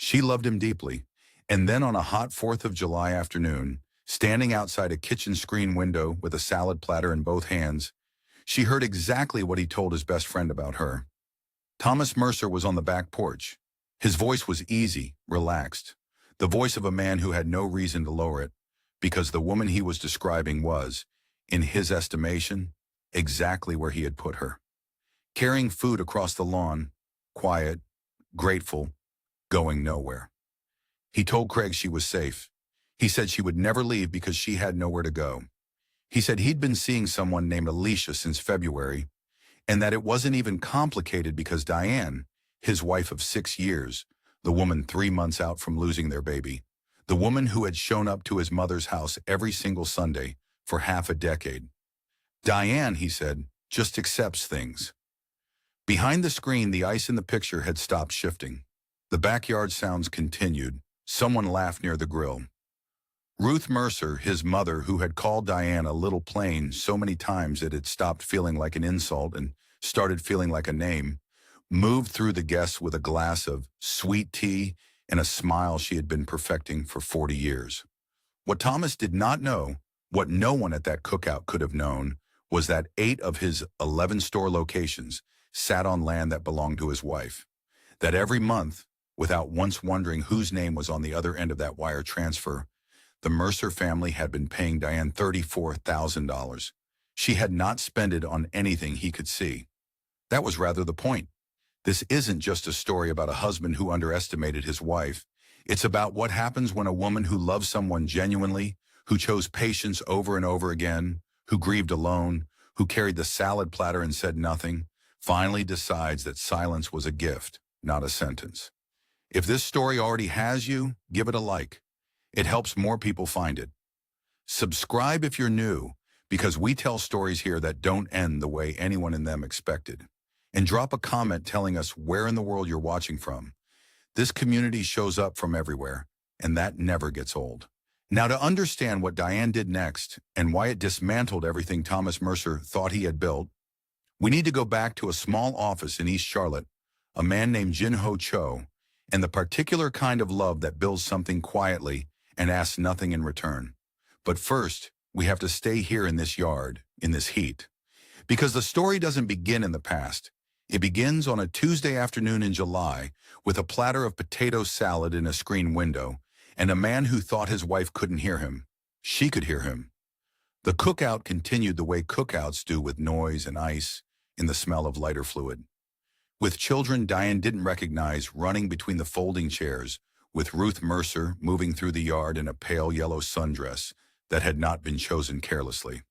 She loved him deeply. And then on a hot 4th of July afternoon, standing outside a kitchen screen window with a salad platter in both hands, she heard exactly what he told his best friend about her. Thomas Mercer was on the back porch. His voice was easy, relaxed, the voice of a man who had no reason to lower it, because the woman he was describing was, in his estimation, exactly where he had put her. Carrying food across the lawn, quiet, grateful, going nowhere. He told Craig she was safe. He said she would never leave because she had nowhere to go. He said he'd been seeing someone named Alicia since February, and that it wasn't even complicated because Diane, his wife of 6 years, the woman 3 months out from losing their baby, the woman who had shown up to his mother's house every single Sunday for half a decade. Diane, he said, just accepts things. Behind the screen, the ice in the picture had stopped shifting. The backyard sounds continued. Someone laughed near the grill. Ruth Mercer, his mother, who had called Diane a little plain so many times that it stopped feeling like an insult and started feeling like a name, moved through the guests with a glass of sweet tea and a smile she had been perfecting for 40 years. What Thomas did not know, what no one at that cookout could have known, was that 8 of his 11 store locations sat on land that belonged to his wife. That every month, without once wondering whose name was on the other end of that wire transfer, the Mercer family had been paying Diane $34,000. She had not spent it on anything he could see. That was rather the point. This isn't just a story about a husband who underestimated his wife. It's about what happens when a woman who loves someone genuinely, who chose patience over and over again, who grieved alone, who carried the salad platter and said nothing, finally decides that silence was a gift, not a sentence. If this story already has you, give it a like. It helps more people find it. Subscribe if you're new, because we tell stories here that don't end the way anyone in them expected. And drop a comment telling us where in the world you're watching from. This community shows up from everywhere, and that never gets old. Now, to understand what Diane did next and why it dismantled everything Thomas Mercer thought he had built, we need to go back to a small office in East Charlotte, a man named Jin-Ho Cho, and the particular kind of love that builds something quietly and asks nothing in return. But first, we have to stay here in this yard, in this heat. Because the story doesn't begin in the past. It begins on a Tuesday afternoon in July with a platter of potato salad in a screen window and a man who thought his wife couldn't hear him. She could hear him. The cookout continued the way cookouts do, with noise and ice in the smell of lighter fluid. With children Diane didn't recognize running between the folding chairs, with Ruth Mercer moving through the yard in a pale yellow sundress that had not been chosen carelessly.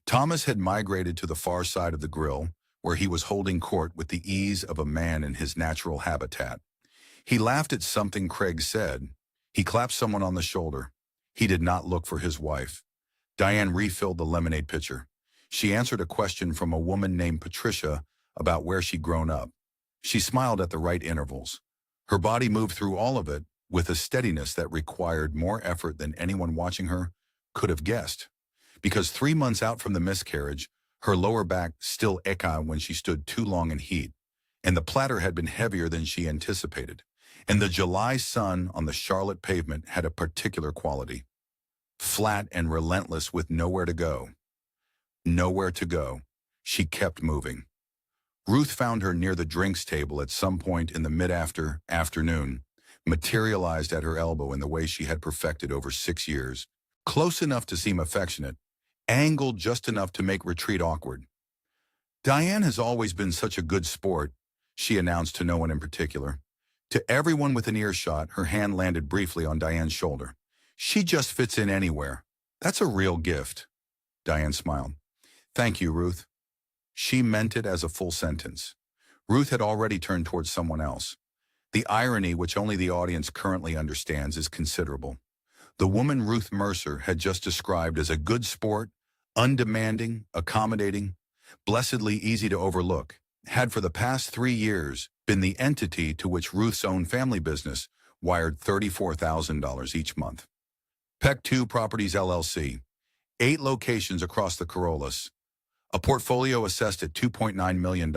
Thomas had migrated to the far side of the grill, where he was holding court with the ease of a man in his natural habitat. He laughed at something Craig said. He clapped someone on the shoulder. He did not look for his wife. Diane refilled the lemonade pitcher. She answered a question from a woman named Patricia about where she'd grown up. She smiled at the right intervals. Her body moved through all of it with a steadiness that required more effort than anyone watching her could have guessed. Because 3 months out from the miscarriage, her lower back still ached when she stood too long in heat, and the platter had been heavier than she anticipated. And the July sun on the Charlotte pavement had a particular quality. Flat and relentless, with nowhere to go. Nowhere to go. She kept moving. Ruth found her near the drinks table at some point in the mid-afternoon, materialized at her elbow in the way she had perfected over 6 years, close enough to seem affectionate, angled just enough to make retreat awkward. Diane has always been such a good sport, she announced to no one in particular. To everyone within earshot, her hand landed briefly on Diane's shoulder. She just fits in anywhere. That's a real gift. Diane smiled. Thank you, Ruth. She meant it as a full sentence. Ruth had already turned towards someone else. The irony, which only the audience currently understands, is considerable. The woman Ruth Mercer had just described as a good sport, undemanding, accommodating, blessedly easy to overlook, had for the past 3 years been the entity to which Ruth's own family business wired $34,000 each month. Peck 2 Properties LLC, 8 locations across the Corollas, a portfolio assessed at $2.9 million.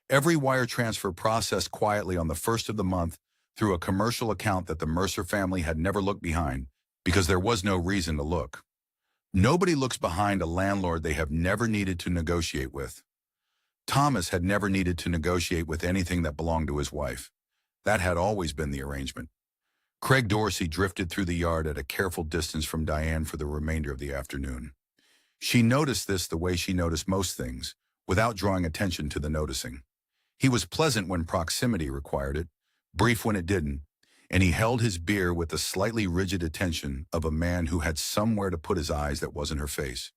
Every wire transfer processed quietly on the first of the month through a commercial account that the Mercer family had never looked behind because there was no reason to look. Nobody looks behind a landlord they have never needed to negotiate with. Thomas had never needed to negotiate with anything that belonged to his wife. That had always been the arrangement. Craig Dorsey drifted through the yard at a careful distance from Diane for the remainder of the afternoon. She noticed this the way she noticed most things, without drawing attention to the noticing. He was pleasant when proximity required it, brief when it didn't, and he held his beer with the slightly rigid attention of a man who had somewhere to put his eyes that wasn't her face.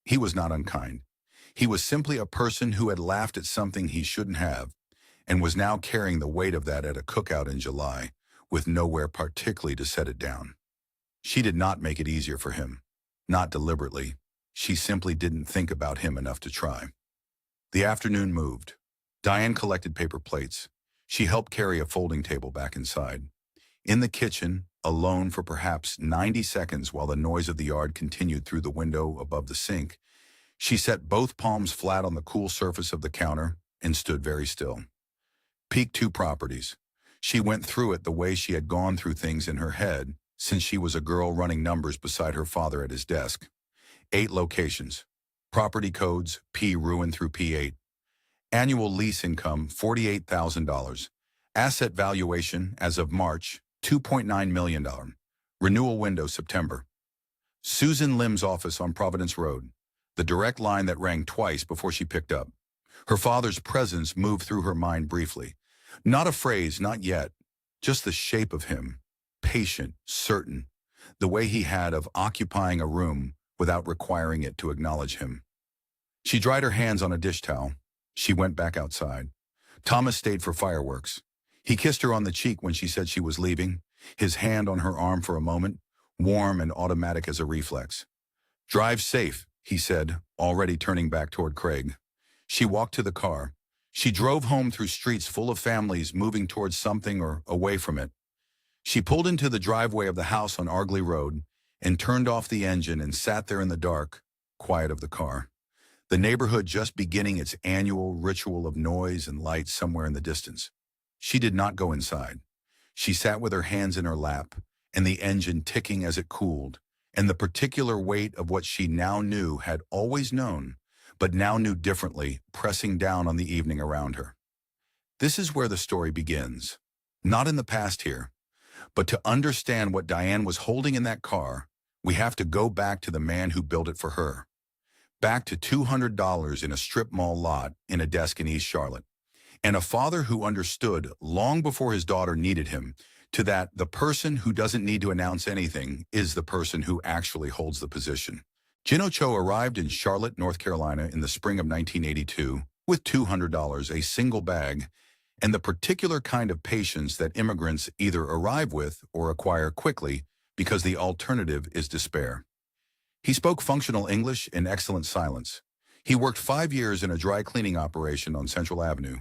He was not unkind. He was simply a person who had laughed at something he shouldn't have, and was now carrying the weight of that at a cookout in July, with nowhere particularly to set it down. She did not make it easier for him. Not deliberately. She simply didn't think about him enough to try. The afternoon moved. Diane collected paper plates. She helped carry a folding table back inside. In the kitchen, alone for perhaps 90 seconds while the noise of the yard continued through the window above the sink, she set both palms flat on the cool surface of the counter and stood very still. Peak 2 properties. She went through it the way she had gone through things in her head since she was a girl running numbers beside her father at his desk. 8 locations. Property codes, P ruined through P8. Annual lease income, $48,000. Asset valuation, as of March, $2.9 million. Renewal window, September. Susan Lim's office on Providence Road. The direct line that rang twice before she picked up. Her father's presence moved through her mind briefly. Not a phrase, not yet. Just the shape of him. Patient, certain. The way he had of occupying a room without requiring it to acknowledge him. She dried her hands on a dish towel. She went back outside. Thomas stayed for fireworks. He kissed her on the cheek when she said she was leaving, his hand on her arm for a moment, warm and automatic as a reflex. "Drive safe," he said, already turning back toward Craig. She walked to the car. She drove home through streets full of families moving towards something or away from it. She pulled into the driveway of the house on Argley Road and turned off the engine and sat there in the dark, quiet of the car. The neighborhood just beginning its annual ritual of noise and light somewhere in the distance. She did not go inside. She sat with her hands in her lap, and the engine ticking as it cooled, and the particular weight of what she now knew had always known, but now knew differently, pressing down on the evening around her. This is where the story begins. Not in the past here, but to understand what Diane was holding in that car, we have to go back to the man who built it for her. Back to $200 in a strip mall lot in a desk in East Charlotte. And a father who understood long before his daughter needed him to that the person who doesn't need to announce anything is the person who actually holds the position. Jin Ocho arrived in Charlotte, North Carolina in the spring of 1982 with $200, a single bag, and the particular kind of patience that immigrants either arrive with or acquire quickly because the alternative is despair. He spoke functional English in excellent silence. He worked 5 years in a dry cleaning operation on Central Avenue,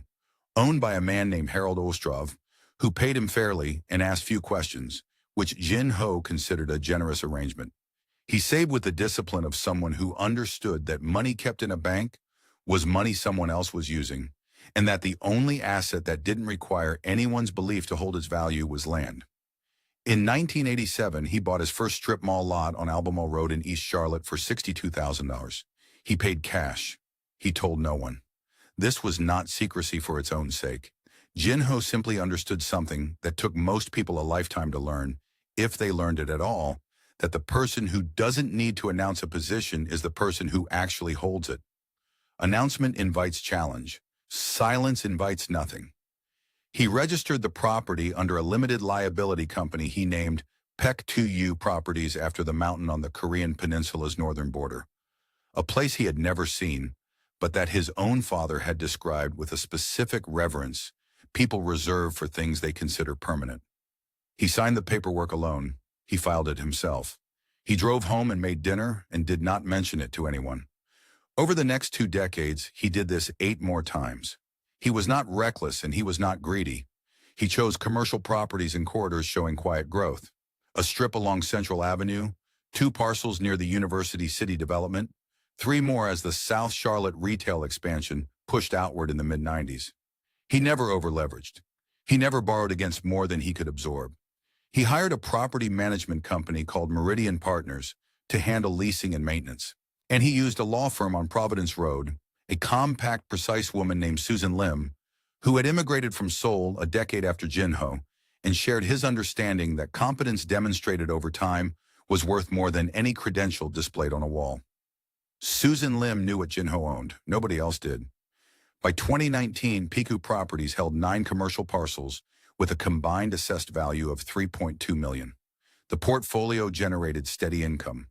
owned by a man named Harold Ostrov, who paid him fairly and asked few questions, which Jin Ho considered a generous arrangement. He saved with the discipline of someone who understood that money kept in a bank was money someone else was using, and that the only asset that didn't require anyone's belief to hold its value was land. In 1987, he bought his first strip mall lot on Albemarle Road in East Charlotte for $62,000. He paid cash. He told no one. This was not secrecy for its own sake. Jin Ho simply understood something that took most people a lifetime to learn, if they learned it at all, that the person who doesn't need to announce a position is the person who actually holds it. Announcement invites challenge. Silence invites nothing. He registered the property under a limited liability company he named Pek 2U Properties after the mountain on the Korean peninsula's northern border. A place he had never seen, but that his own father had described with a specific reverence people reserve for things they consider permanent. He signed the paperwork alone. He filed it himself. He drove home and made dinner and did not mention it to anyone. Over the next 2 decades, he did this 8 more times. He was not reckless and he was not greedy. He chose commercial properties in corridors showing quiet growth. A strip along Central Avenue, 2 parcels near the University City development, 3 more as the South Charlotte retail expansion pushed outward in the mid-90s. He never over-leveraged. He never borrowed against more than he could absorb. He hired a property management company called Meridian Partners to handle leasing and maintenance. And he used a law firm on Providence Road, a compact, precise woman named Susan Lim, who had immigrated from Seoul a decade after Jinho, and shared his understanding that competence demonstrated over time was worth more than any credential displayed on a wall. Susan Lim knew what Jinho owned. Nobody else did. By 2019, Piku Properties held 9 commercial parcels with a combined assessed value of $3.2 million. The portfolio generated steady income.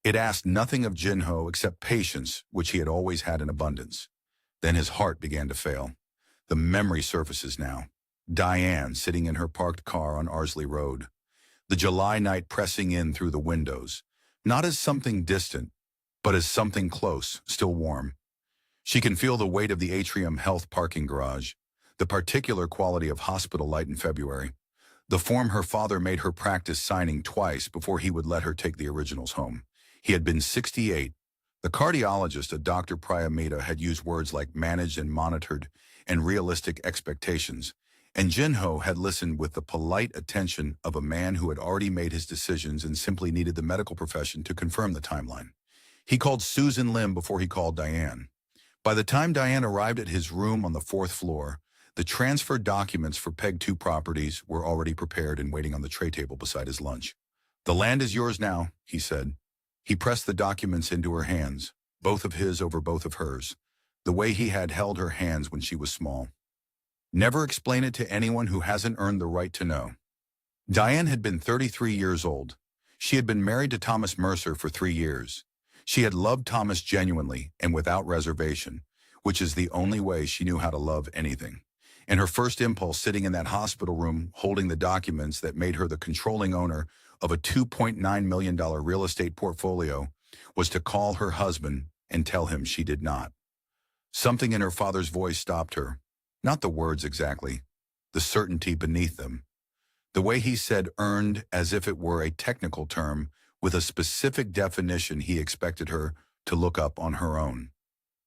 It asked nothing of Jinho except patience, which he had always had in abundance. Then his heart began to fail. The memory surfaces now. Diane sitting in her parked car on Ardsley Road. The July night pressing in through the windows, not as something distant, but as something close, still warm. She can feel the weight of the Atrium Health parking garage, the particular quality of hospital light in February, the form her father made her practice signing twice before he would let her take the originals home. He had been 68. The cardiologist at Dr. Priyamita had used words like managed and monitored and realistic expectations, and Jinho had listened with the polite attention of a man who had already made his decisions and simply needed the medical profession to confirm the timeline. He called Susan Lim before he called Diane. By the time Diane arrived at his room on the 4th floor, the transfer documents for PEG 2 properties were already prepared and waiting on the tray table beside his lunch. "The land is yours now," he said. He pressed the documents into her hands, both of his over both of hers, the way he had held her hands when she was small. Never explain it to anyone who hasn't earned the right to know. Diane had been 33 years old. She had been married to Thomas Mercer for 3 years. She had loved Thomas genuinely and without reservation, which is the only way she knew how to love anything. And her first impulse sitting in that hospital room holding the documents that made her the controlling owner of a $2.9 million real estate portfolio was to call her husband and tell him she did not. Something in her father's voice stopped her. Not the words exactly, the certainty beneath them. The way he said earned as if it were a technical term with a specific definition he expected her to look up on her own.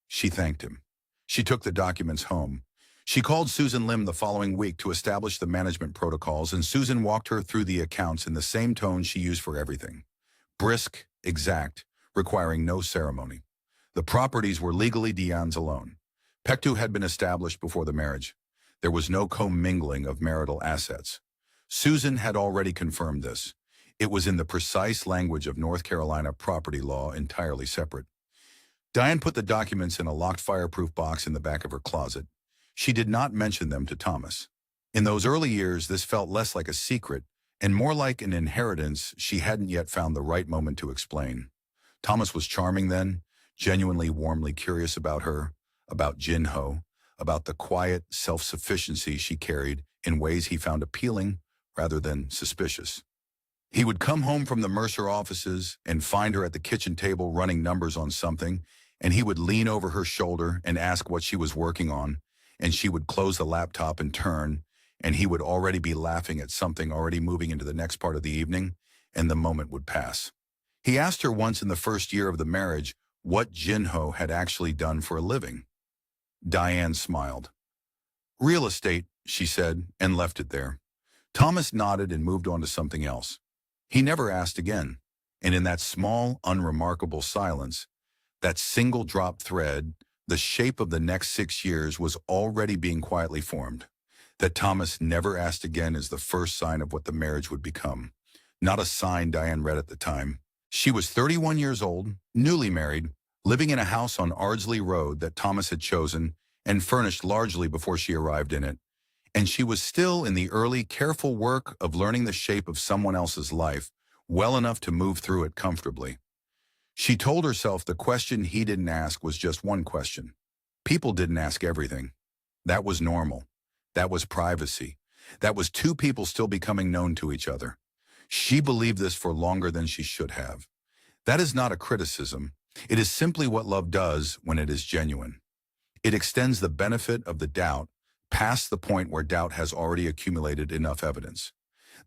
She thanked him. She took the documents home. She called Susan Lim the following week to establish the management protocols, and Susan walked her through the accounts in the same tone she used for everything. Brisk, exact, requiring no ceremony. The properties were legally Diane's alone. PEG 2 had been established before the marriage. There was no commingling of marital assets. Susan had already confirmed this. It was in the precise language of North Carolina property law, entirely separate. Diane put the documents in a locked fireproof box in the back of her closet. She did not mention them to Thomas. In those early years, this felt less like a secret and more like an inheritance she hadn't yet found the right moment to explain. Thomas was charming then, genuinely warmly curious about her, about Jinho, about the quiet self-sufficiency she carried in ways he found appealing rather than suspicious. He would come home from the Mercer offices and find her at the kitchen table running numbers on something, and he would lean over her shoulder and ask what she was working on, and she would close the laptop and turn, and he would already be laughing at something already moving into the next part of the evening, and the moment would pass. He asked her once in the first year of the marriage what Jinho had actually done for a living. Diane smiled. "Real estate," she said, and left it there. Thomas nodded and moved on to something else. He never asked again, and in that small, unremarkable silence, that single drop thread, the shape of the next 6 years was already being quietly formed. That Thomas never asked again is the first sign of what the marriage would become. Not a sign Diane read at the time. She was 31 years old, newly married, living in a house on Ardsley Road that Thomas had chosen and furnished largely before she arrived in it. And she was still in the early, careful work of learning the shape of someone else's life, well enough to move through it comfortably. She told herself the question he didn't ask was just one question. People didn't ask everything. That was normal. That was privacy. That was two people still becoming known to each other. She believed this for longer than she should have. That is not a criticism. It is simply what love does when it is genuine. It extends the benefit of the doubt past the point where doubt has already accumulated enough evidence.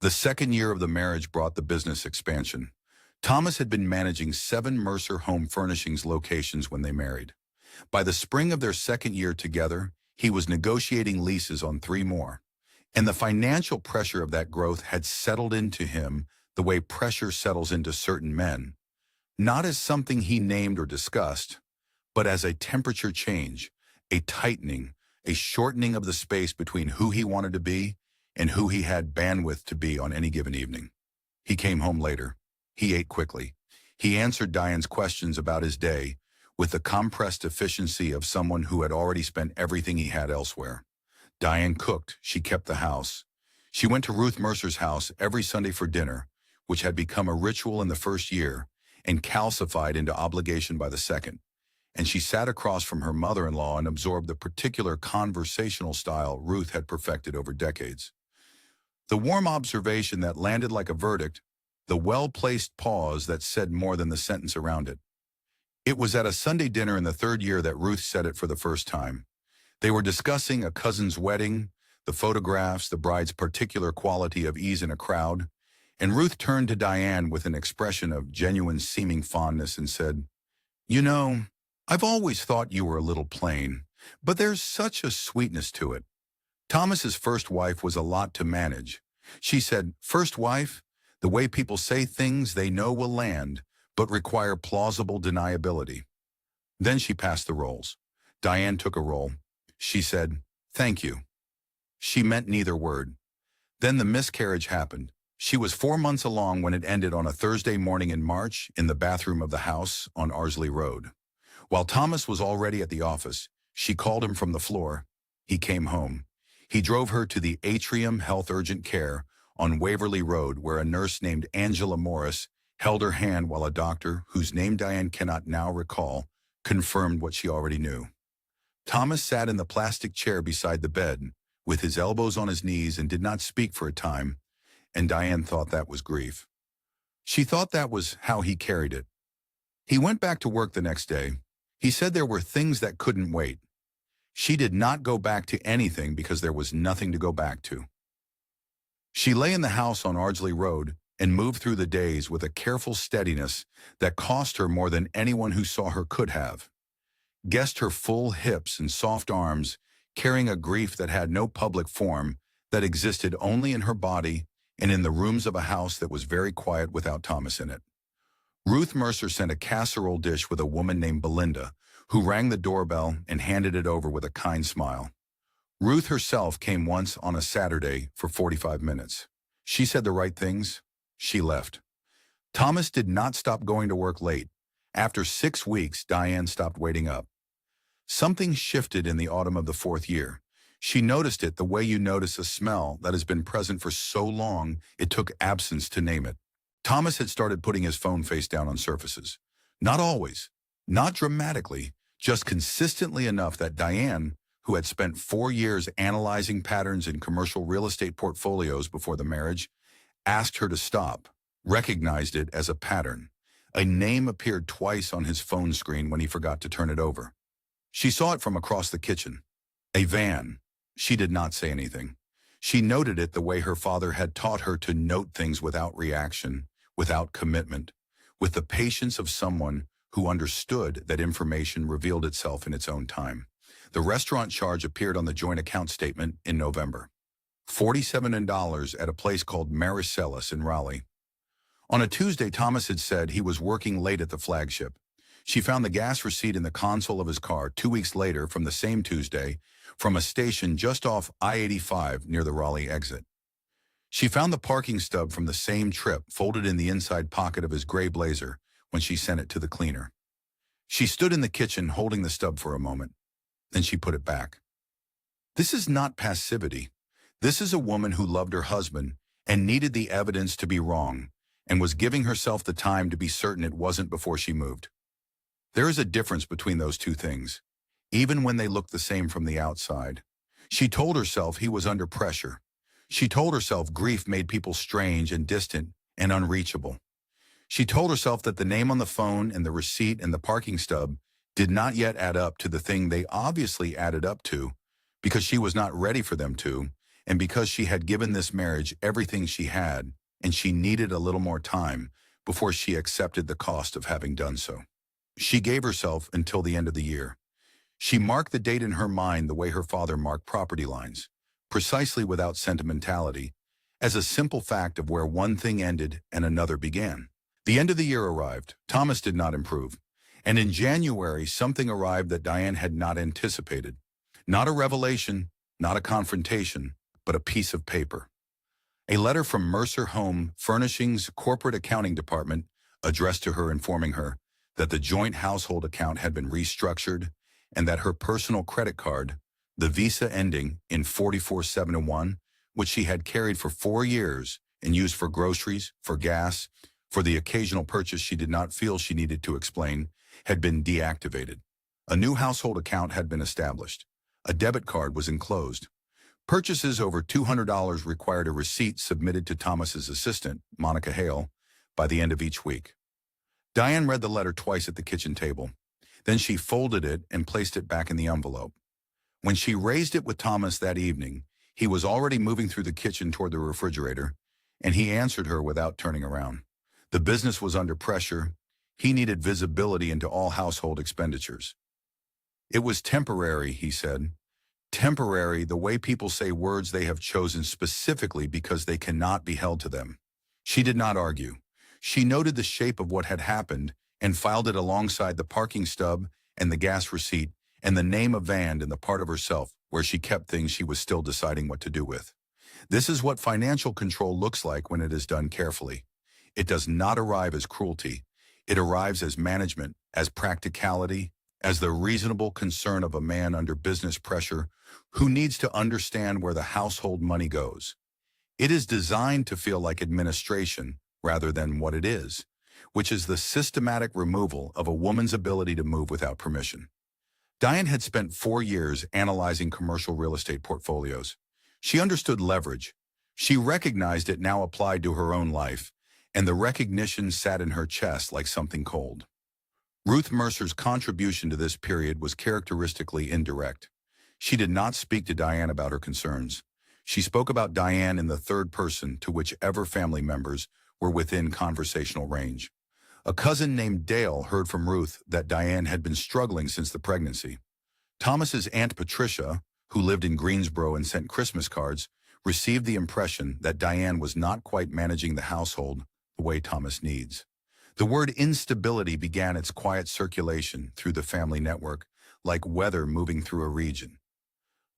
The second year of the marriage brought the business expansion. Thomas had been managing 7 Mercer Home Furnishings locations when they married. By the spring of their second year together, he was negotiating leases on 3 more. And the financial pressure of that growth had settled into him the way pressure settles into certain men, not as something he named or discussed, but as a temperature change, a tightening, a shortening of the space between who he wanted to be and who he had bandwidth to be on any given evening. He came home later. He ate quickly. He answered Diane's questions about his day with the compressed efficiency of someone who had already spent everything he had elsewhere. Diane cooked. She kept the house. She went to Ruth Mercer's house every Sunday for dinner, which had become a ritual in the first year and calcified into obligation by the second. And she sat across from her mother-in-law and absorbed the particular conversational style Ruth had perfected over decades. The warm observation that landed like a verdict, the well-placed pause that said more than the sentence around it. It was at a Sunday dinner in the third year that Ruth said it for the first time. They were discussing a cousin's wedding, the photographs, the bride's particular quality of ease in a crowd, and Ruth turned to Diane with an expression of genuine seeming fondness and said, "You know, I've always thought you were a little plain, but there's such a sweetness to it." Thomas's first wife was a lot to manage. She said, "First wife, the way people say things they know will land, but require plausible deniability." Then she passed the rolls. Diane took a roll. She said, "Thank you." She meant neither word. Then the miscarriage happened. She was 4 months along when it ended on a Thursday morning in March in the bathroom of the house on Ardsley Road. While Thomas was already at the office, she called him from the floor. He came home. He drove her to the Atrium Health Urgent Care on Waverly Road, where a nurse named Angela Morris held her hand while a doctor, whose name Diane cannot now recall, confirmed what she already knew. Thomas sat in the plastic chair beside the bed, with his elbows on his knees, and did not speak for a time, and Diane thought that was grief. She thought that was how he carried it. He went back to work the next day. He said there were things that couldn't wait. She did not go back to anything because there was nothing to go back to. She lay in the house on Ardsley Road and moved through the days with a careful steadiness that cost her more than anyone who saw her could have. Guessed her full hips and soft arms, carrying a grief that had no public form, that existed only in her body and in the rooms of a house that was very quiet without Thomas in it. Ruth Mercer sent a casserole dish with a woman named Belinda, who rang the doorbell and handed it over with a kind smile. Ruth herself came once on a Saturday for 45 minutes. She said the right things. She left. Thomas did not stop going to work late. After 6 weeks, Diane stopped waiting up. Something shifted in the autumn of the 4th year. She noticed it the way you notice a smell that has been present for so long it took absence to name it. Thomas had started putting his phone face down on surfaces. Not always, not dramatically, just consistently enough that Diane, who had spent 4 years analyzing patterns in commercial real estate portfolios before the marriage, asked her to stop, recognized it as a pattern. A name appeared twice on his phone screen when he forgot to turn it over. She saw it from across the kitchen. A van. She did not say anything. She noted it the way her father had taught her to note things without reaction, without commitment, with the patience of someone who understood that information revealed itself in its own time. The restaurant charge appeared on the joint account statement in November. $47 at a place called Maricelis in Raleigh. On a Tuesday, Thomas had said he was working late at the flagship. She found the gas receipt in the console of his car 2 weeks later from the same Tuesday, from a station just off I-85 near the Raleigh exit. She found the parking stub from the same trip folded in the inside pocket of his gray blazer when she sent it to the cleaner. She stood in the kitchen holding the stub for a moment. Then she put it back. This is not passivity. This is a woman who loved her husband and needed the evidence to be wrong and was giving herself the time to be certain it wasn't before she moved. There is a difference between those two things, even when they look the same from the outside. She told herself he was under pressure. She told herself grief made people strange and distant and unreachable. She told herself that the name on the phone and the receipt and the parking stub did not yet add up to the thing they obviously added up to, because she was not ready for them to, and because she had given this marriage everything she had, and she needed a little more time before she accepted the cost of having done so. She gave herself until the end of the year. She marked the date in her mind the way her father marked property lines, precisely without sentimentality, as a simple fact of where one thing ended and another began. The end of the year arrived. Thomas did not improve. And in January, something arrived that Diane had not anticipated. Not a revelation, not a confrontation, but a piece of paper. A letter from Mercer Home Furnishings Corporate Accounting Department addressed to her informing her that the joint household account had been restructured and that her personal credit card, the Visa ending in 44701, which she had carried for 4 years and used for groceries, for gas, for the occasional purchase she did not feel she needed to explain, had been deactivated. A new household account had been established. A debit card was enclosed. Purchases over $200 required a receipt submitted to Thomas's assistant, Monica Hale, by the end of each week. Diane read the letter twice at the kitchen table. Then she folded it and placed it back in the envelope. When she raised it with Thomas that evening, he was already moving through the kitchen toward the refrigerator, and he answered her without turning around. The business was under pressure. He needed visibility into all household expenditures. It was temporary, he said. Temporary, the way people say words they have chosen specifically because they cannot be held to them. She did not argue. She noted the shape of what had happened and filed it alongside the parking stub and the gas receipt and the name of Vand in the part of herself where she kept things she was still deciding what to do with. This is what financial control looks like when it is done carefully. It does not arrive as cruelty. It arrives as management, as practicality, as the reasonable concern of a man under business pressure who needs to understand where the household money goes. It is designed to feel like administration rather than what it is, which is the systematic removal of a woman's ability to move without permission. Diane had spent 4 years analyzing commercial real estate portfolios. She understood leverage. She recognized it now applied to her own life, and the recognition sat in her chest like something cold. Ruth Mercer's contribution to this period was characteristically indirect. She did not speak to Diane about her concerns. She spoke about Diane in the third person to whichever family members were within conversational range. A cousin named Dale heard from Ruth that Diane had been struggling since the pregnancy. Thomas's Aunt Patricia, who lived in Greensboro and sent Christmas cards, received the impression that Diane was not quite managing the household the way Thomas needs. The word instability began its quiet circulation through the family network, like weather moving through a region.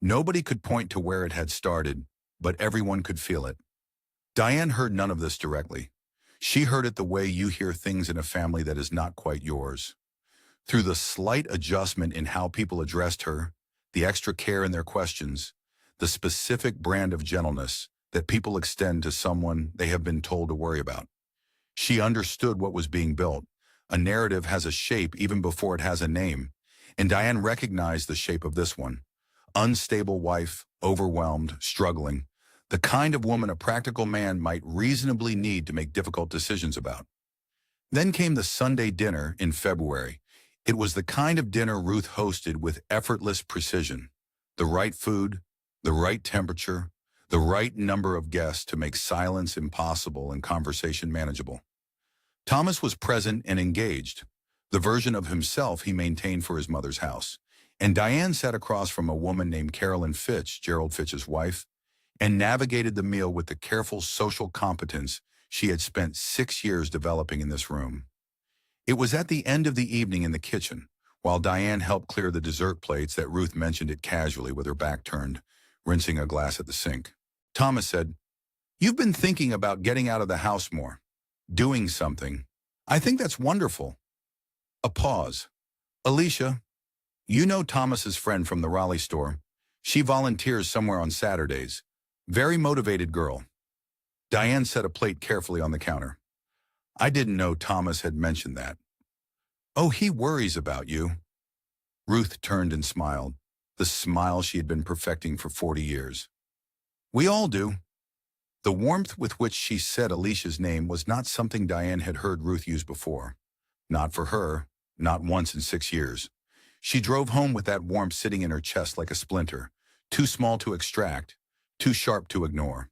Nobody could point to where it had started, but everyone could feel it. Diane heard none of this directly. She heard it the way you hear things in a family that is not quite yours. Through the slight adjustment in how people addressed her, the extra care in their questions, the specific brand of gentleness that people extend to someone they have been told to worry about. She understood what was being built. A narrative has a shape even before it has a name, and Diane recognized the shape of this one. Unstable wife, overwhelmed, struggling, the kind of woman a practical man might reasonably need to make difficult decisions about. Then came the Sunday dinner in February. It was the kind of dinner Ruth hosted with effortless precision. The right food, the right temperature, the right number of guests to make silence impossible and conversation manageable. Thomas was present and engaged, the version of himself he maintained for his mother's house. And Diane sat across from a woman named Carolyn Fitch, Gerald Fitch's wife, and navigated the meal with the careful social competence she had spent 6 years developing in this room. It was at the end of the evening in the kitchen, while Diane helped clear the dessert plates, that Ruth mentioned it casually with her back turned, rinsing a glass at the sink. Thomas said, "You've been thinking about getting out of the house more, doing something. I think that's wonderful." A pause. "Alicia, you know Thomas's friend from the Raleigh store. She volunteers somewhere on Saturdays. Very motivated girl." Diane set a plate carefully on the counter. "I didn't know Thomas had mentioned that." "Oh, he worries about you." Ruth turned and smiled, the smile she had been perfecting for 40 years. "We all do." The warmth with which she said Alicia's name was not something Diane had heard Ruth use before. Not for her, not once in 6 years. She drove home with that warmth sitting in her chest like a splinter, too small to extract, too sharp to ignore.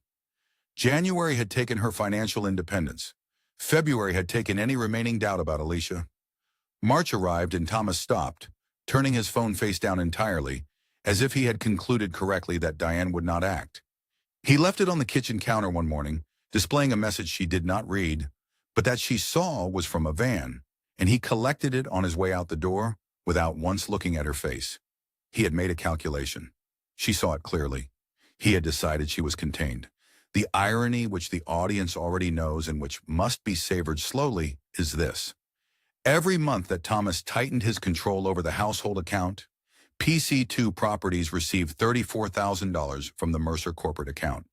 January had taken her financial independence. February had taken any remaining doubt about Alicia. March arrived and Thomas stopped, turning his phone face down entirely, as if he had concluded correctly that Diane would not act. He left it on the kitchen counter one morning, displaying a message she did not read, but that she saw was from a van, and he collected it on his way out the door without once looking at her face. He had made a calculation. She saw it clearly. He had decided she was contained. The irony which the audience already knows and which must be savored slowly is this. Every month that Thomas tightened his control over the household account, PC2 Properties received $34,000 from the Mercer corporate account.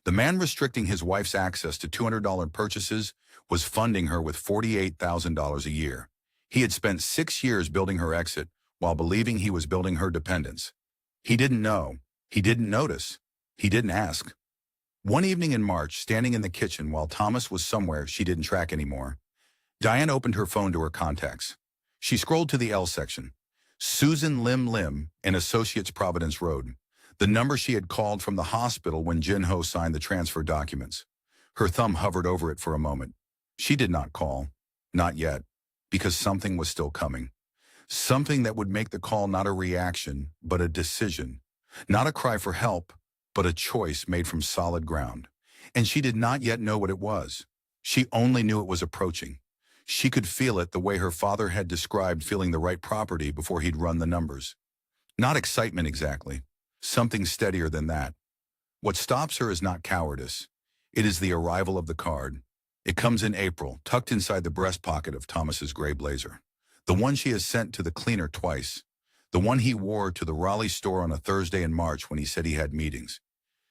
The man restricting his wife's access to $200 purchases was funding her with $48,000 a year. He had spent 6 years building her exit while believing he was building her dependence. He didn't know. He didn't notice. He didn't ask. One evening in March, standing in the kitchen while Thomas was somewhere she didn't track anymore, Diane opened her phone to her contacts. She scrolled to the L section. Susan Lim in Associates Providence Road, the number she had called from the hospital when Jinho signed the transfer documents. Her thumb hovered over it for a moment. She did not call. Not yet. Because something was still coming. Something that would make the call not a reaction, but a decision. Not a cry for help, but a choice made from solid ground. And she did not yet know what it was. She only knew it was approaching. She could feel it the way her father had described feeling the right property before he'd run the numbers. Not excitement exactly. Something steadier than that. What stops her is not cowardice. It is the arrival of the card. It comes in April, tucked inside the breast pocket of Thomas's gray blazer. The one she has sent to the cleaner twice. The one he wore to the Raleigh store on a Thursday in March when he said he had meetings.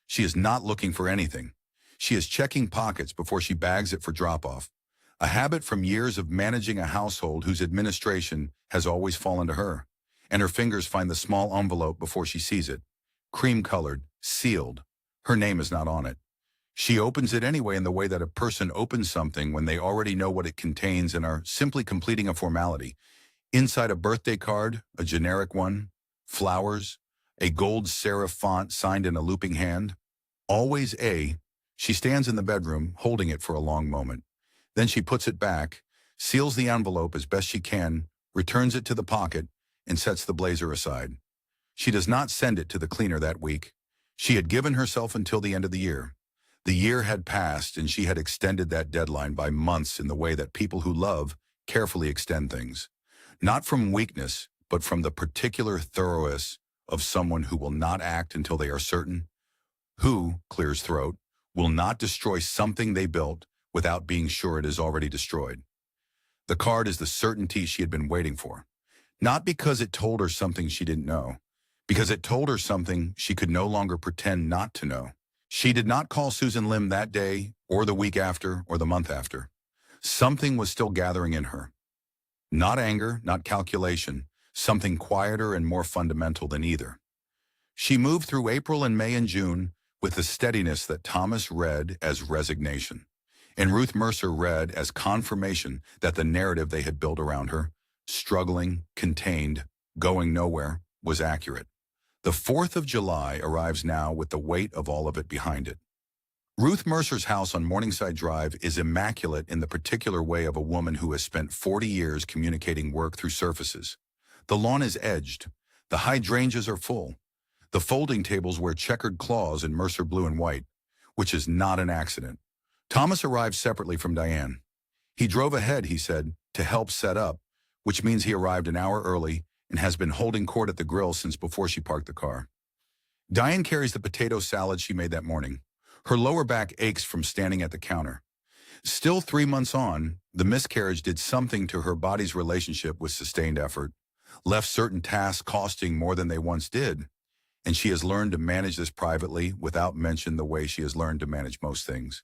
She is not looking for anything. She is checking pockets before she bags it for drop-off. A habit from years of managing a household whose administration has always fallen to her. And her fingers find the small envelope before she sees it. Cream-colored, sealed. Her name is not on it. She opens it anyway in the way that a person opens something when they already know what it contains and are simply completing a formality. Inside a birthday card, a generic one, flowers, a gold serif font signed in a looping hand. Always A. She stands in the bedroom, holding it for a long moment. Then she puts it back, seals the envelope as best she can, returns it to the pocket, and sets the blazer aside. She does not send it to the cleaner that week. She had given herself until the end of the year. The year had passed, and she had extended that deadline by months in the way that people who love carefully extend things. Not from weakness, but from the particular thoroughness of someone who will not act until they are certain, who, clears throat, will not destroy something they built without being sure it is already destroyed. The card is the certainty she had been waiting for. Not because it told her something she didn't know, because it told her something she could no longer pretend not to know. She did not call Susan Lim that day, or the week after, or the month after. Something was still gathering in her. Not anger, not calculation, something quieter and more fundamental than either. She moved through April and May and June with the steadiness that Thomas read as resignation, and Ruth Mercer read as confirmation that the narrative they had built around her, struggling, contained, going nowhere, was accurate. The 4th of July arrives now with the weight of all of it behind it. Ruth Mercer's house on Morningside Drive is immaculate in the particular way of a woman who has spent 40 years communicating work through surfaces. The lawn is edged. The hydrangeas are full. The folding tables wear checkered claws in Mercer blue and white, which is not an accident. Thomas arrived separately from Diane. He drove ahead, he said, to help set up, which means he arrived an hour early and has been holding court at the grill since before she parked the car. Diane carries the potato salad she made that morning. Her lower back aches from standing at the counter. Still 3 months on, the miscarriage did something to her body's relationship with sustained effort, left certain tasks costing more than they once did, and she has learned to manage this privately without mention the way she has learned to manage most things.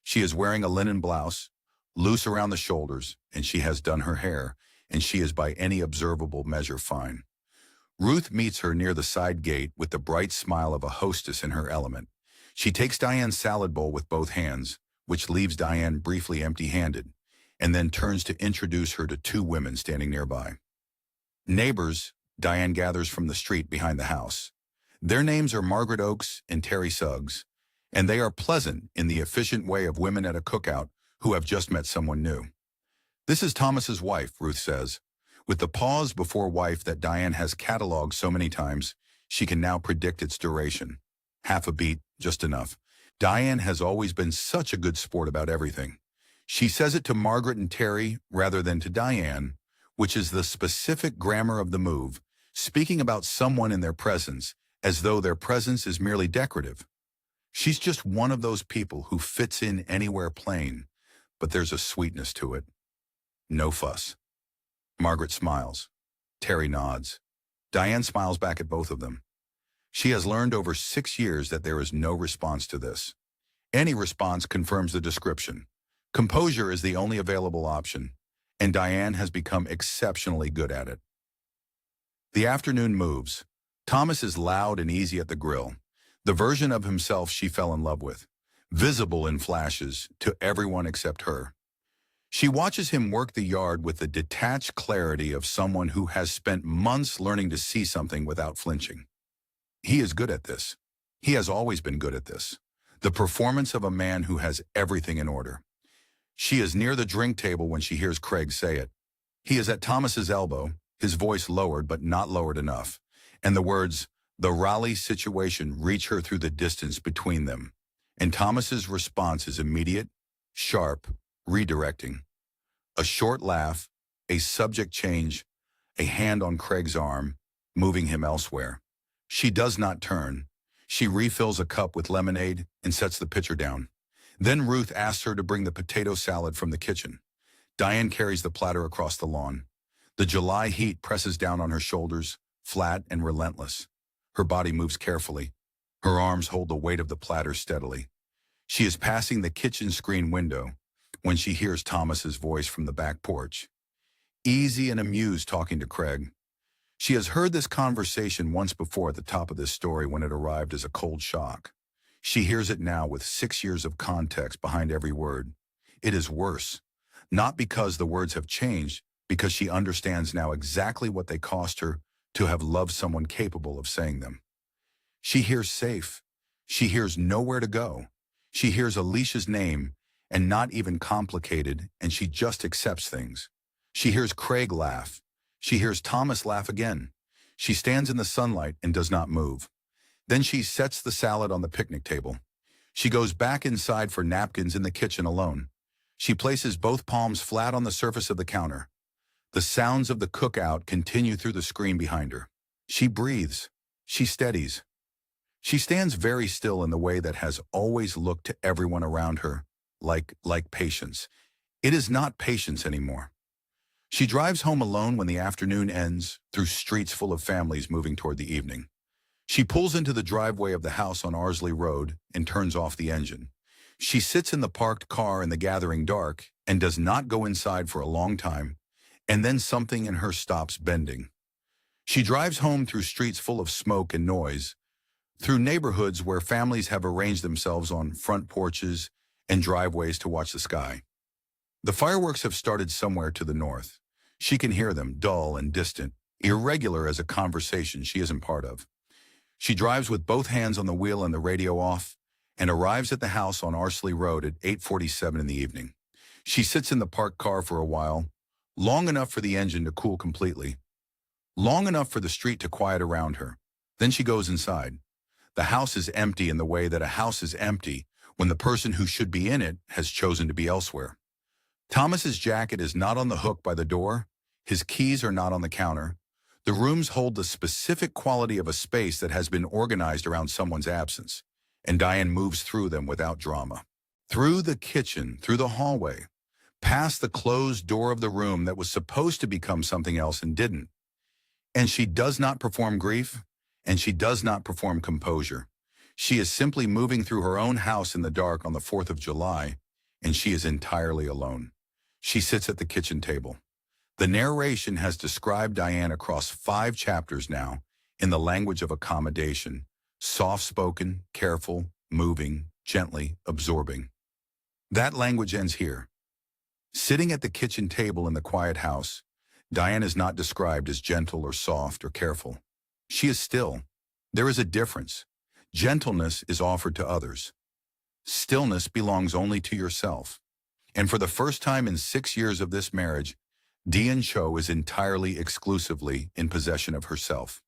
She is wearing a linen blouse, loose around the shoulders, and she has done her hair, and she is by any observable measure fine. Ruth meets her near the side gate with the bright smile of a hostess in her element. She takes Diane's salad bowl with both hands, which leaves Diane briefly empty-handed, and then turns to introduce her to 2 women standing nearby. Neighbors, Diane gathers from the street behind the house. Their names are Margaret Oakes and Terry Suggs, and they are pleasant in the efficient way of women at a cookout who have just met someone new. This is Thomas's wife, Ruth says. With the pause before wife that Diane has cataloged so many times, She can now predict its duration. Half a beat, just enough. Diane has always been such a good sport about everything. She says it to Margaret and Terry rather than to Diane, which is the specific grammar of the move, speaking about someone in their presence, as though their presence is merely decorative. She's just one of those people who fits in anywhere plain, but there's a sweetness to it. No fuss. Margaret smiles. Terry nods. Diane smiles back at both of them. She has learned over 6 years that there is no response to this. Any response confirms the description. Composure is the only available option, and Diane has become exceptionally good at it. The afternoon moves. Thomas is loud and easy at the grill, the version of himself she fell in love with, visible in flashes to everyone except her. She watches him work the yard with the detached clarity of someone who has spent months learning to see something without flinching. He is good at this. He has always been good at this. The performance of a man who has everything in order. She is near the drink table when she hears Craig say it. He is at Thomas's elbow, his voice lowered but not lowered enough, and the words, "the Raleigh situation," reach her through the distance between them. And Thomas's response is immediate, sharp, redirecting. A short laugh, a subject change, a hand on Craig's arm, moving him elsewhere. She does not turn. She refills a cup with lemonade and sets the pitcher down. Then Ruth asks her to bring the potato salad from the kitchen. Diane carries the platter across the lawn. The July heat presses down on her shoulders, flat and relentless. Her body moves carefully. Her arms hold the weight of the platter steadily. She is passing the kitchen screen window when she hears Thomas's voice from the back porch. Easy and amused talking to Craig. She has heard this conversation once before at the top of this story when it arrived as a cold shock. She hears it now with 6 years of context behind every word. It is worse. Not because the words have changed, because she understands now exactly what they cost her to have loved someone capable of saying them. She hears safe. She hears nowhere to go. She hears Alicia's name and not even complicated, and she just accepts things. She hears Craig laugh. She hears Thomas laugh again. She stands in the sunlight and does not move. Then she sets the salad on the picnic table. She goes back inside for napkins in the kitchen alone. She places both palms flat on the surface of the counter. The sounds of the cookout continue through the screen behind her. She breathes. She steadies. She stands very still in the way that has always looked to everyone around her, like patience. It is not patience anymore. She drives home alone when the afternoon ends, through streets full of families moving toward the evening. She pulls into the driveway of the house on Arsley Road and turns off the engine. She sits in the parked car in the gathering dark and does not go inside for a long time, and then something in her stops bending. She drives home through streets full of smoke and noise, through neighborhoods where families have arranged themselves on front porches and driveways to watch the sky. The fireworks have started somewhere to the north. She can hear them, dull and distant, irregular as a conversation she isn't part of. She drives with both hands on the wheel and the radio off, and arrives at the house on Arsley Road at 8:47 in the evening. She sits in the parked car for a while, long enough for the engine to cool completely, long enough for the street to quiet around her. Then she goes inside. The house is empty in the way that a house is empty when the person who should be in it has chosen to be elsewhere. Thomas's jacket is not on the hook by the door. His keys are not on the counter. The rooms hold the specific quality of a space that has been organized around someone's absence, and Diane moves through them without drama. Through the kitchen, through the hallway, past the closed door of the room that was supposed to become something else and didn't. And she does not perform grief, and she does not perform composure. She is simply moving through her own house in the dark on the 4th of July, and she is entirely alone. She sits at the kitchen table. The narration has described Diane across 5 chapters now in the language of accommodation, soft-spoken, careful, moving, gently, absorbing. That language ends here. Sitting at the kitchen table in the quiet house, Diane is not described as gentle or soft or careful. She is still. There is a difference. Gentleness is offered to others. Stillness belongs only to yourself. And for the first time in 6 years of this marriage, Dian Cho is entirely exclusively in possession of herself.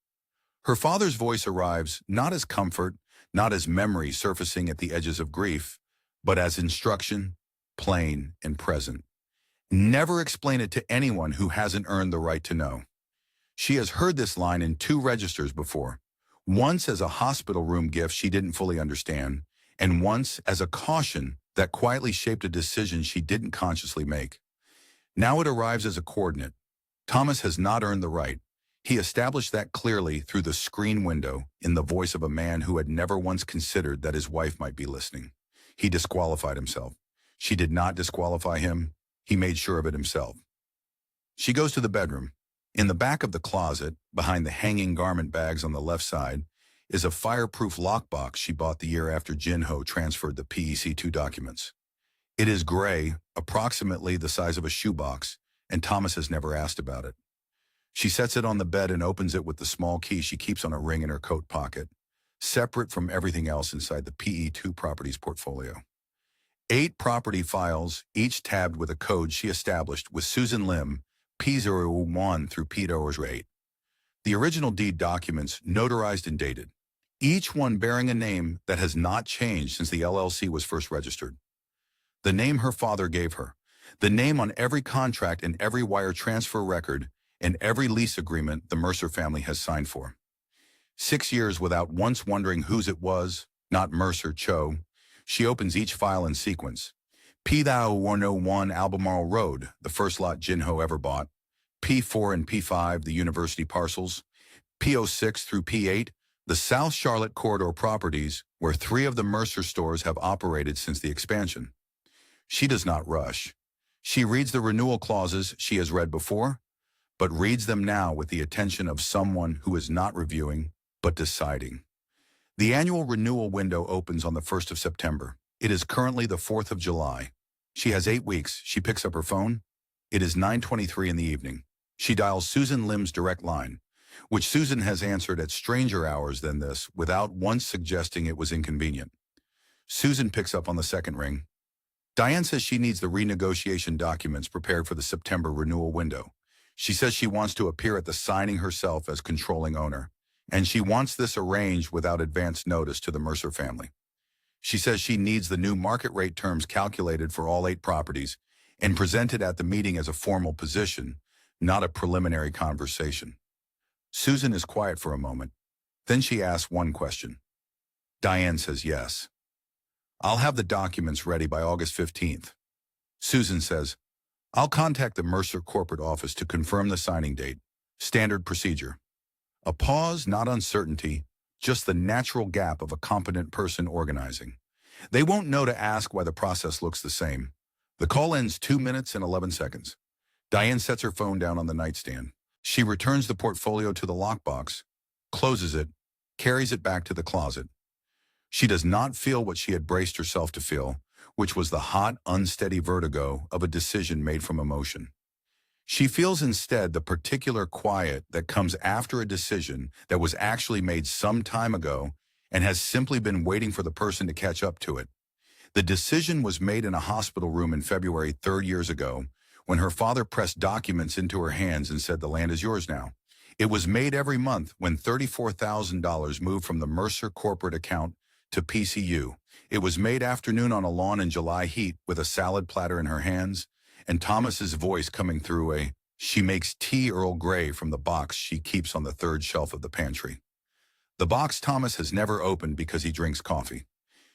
Her father's voice arrives not as comfort, not as memory surfacing at the edges of grief, but as instruction, plain and present. Never explain it to anyone who hasn't earned the right to know. She has heard this line in 2 registers before, once as a hospital room gift she didn't fully understand, and once as a caution that quietly shaped a decision she didn't consciously make. Now it arrives as a coordinate. Thomas has not earned the right. He established that clearly through the screen window in the voice of a man who had never once considered that his wife might be listening. He disqualified himself. She did not disqualify him. He made sure of it himself. She goes to the bedroom. In the back of the closet, behind the hanging garment bags on the left side, is a fireproof lockbox she bought the year after Jinho transferred the PEC2 documents. It is gray, approximately the size of a shoebox, and Thomas has never asked about it. She sets it on the bed and opens it with the small key she keeps on a ring in her coat pocket, separate from everything else inside the PE2 properties portfolio. 8 property files, each tabbed with a code she established with Susan Lim, P01 through P08. The original deed documents notarized and dated, each one bearing a name that has not changed since the LLC was first registered. The name her father gave her, the name on every contract and every wire transfer record and every lease agreement the Mercer family has signed for. 6 years without once wondering whose it was, not Mercer, Cho. She opens each file in sequence. P101 Albemarle Road, the first lot Jinho ever bought. P4 and P5, the university parcels. P06 through P8, the South Charlotte corridor properties, where 3 of the Mercer stores have operated since the expansion. She does not rush. She reads the renewal clauses she has read before, but reads them now with the attention of someone who is not reviewing, but deciding. The annual renewal window opens on the 1st of September. It is currently the 4th of July. She has 8 weeks. She picks up her phone. It is 9:23 in the evening. She dials Susan Lim's direct line, which Susan has answered at stranger hours than this without once suggesting it was inconvenient. Susan picks up on the second ring. Diane says she needs the renegotiation documents prepared for the September renewal window. She says she wants to appear at the signing herself as controlling owner, and she wants this arranged without advance notice to the Mercer family. She says she needs the new market rate terms calculated for all 8 properties and presented at the meeting as a formal position, not a preliminary conversation. Susan is quiet for a moment. Then she asks one question. Diane says yes. I'll have the documents ready by August 15th. Susan says, I'll contact the Mercer corporate office to confirm the signing date. Standard procedure. A pause, not uncertainty, just the natural gap of a competent person organizing. They won't know to ask why the process looks the same. The call ends 2 minutes and 11 seconds. Diane sets her phone down on the nightstand. She returns the portfolio to the lockbox, closes it, carries it back to the closet. She does not feel what she had braced herself to feel, which was the hot, unsteady vertigo of a decision made from emotion. She feels instead the particular quiet that comes after a decision that was actually made some time ago and has simply been waiting for the person to catch up to it. The decision was made in a hospital room in February 3 years ago when her father pressed documents into her hands and said the land is yours now. It was made every month when $34,000 moved from the Mercer corporate account to PCU. It was made afternoon on a lawn in July heat with a salad platter in her hands and Thomas's voice coming through she makes tea Earl Grey from the box she keeps on the 3rd shelf of the pantry. The box Thomas has never opened because he drinks coffee.